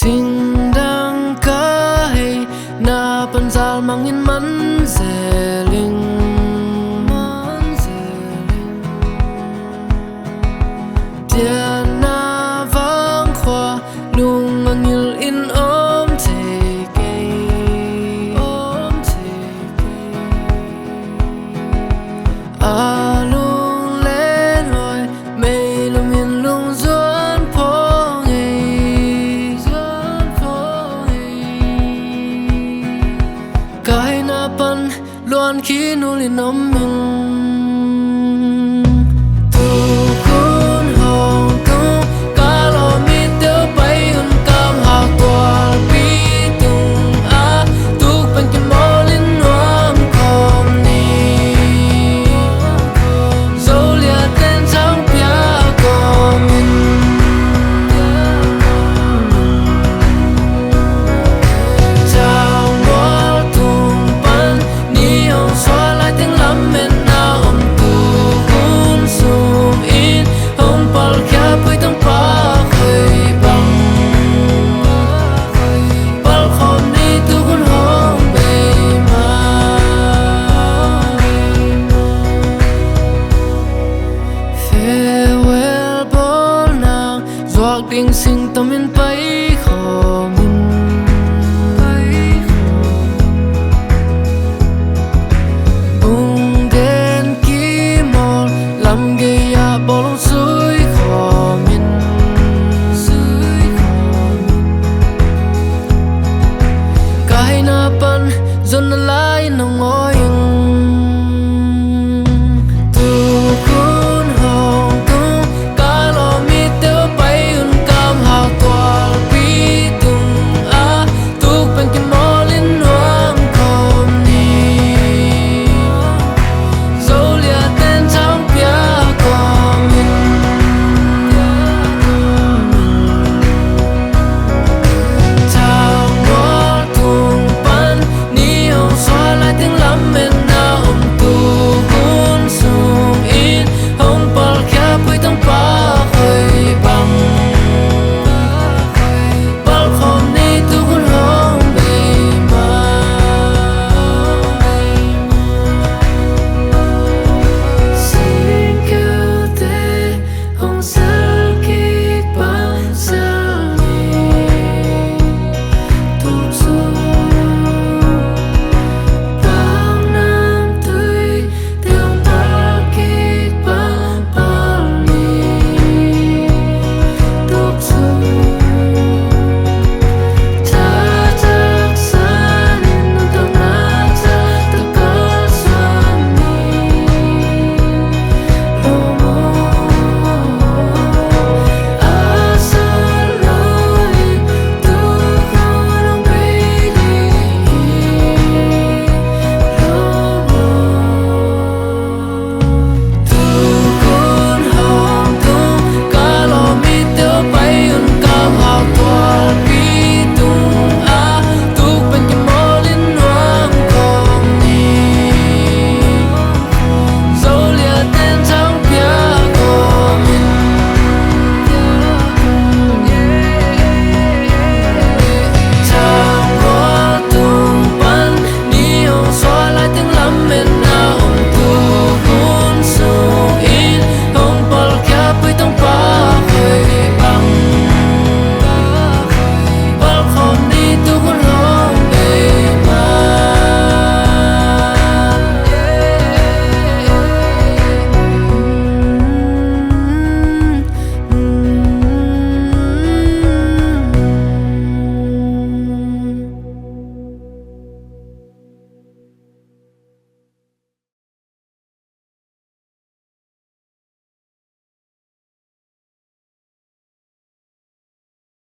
Sing dang kahit na panzal mangin man zeling dia na vang khoa lung angil in alung lên rồi mây lung yên lung duan phong cái na pan luan khi nu li nom min tu kun hong tu kalau mi teu pai hun kam ha kwal pi tung a tu pen ki molin nuam kom ni zolia ten chang pia kom min chao wal tung pan ni hong xóa lại tiếng lắm men na om tu kun sum in hong pal kya pui tang pa khơi bang pal khom ni tu kun hong be ma farewell bol nang zuak ding sing tamin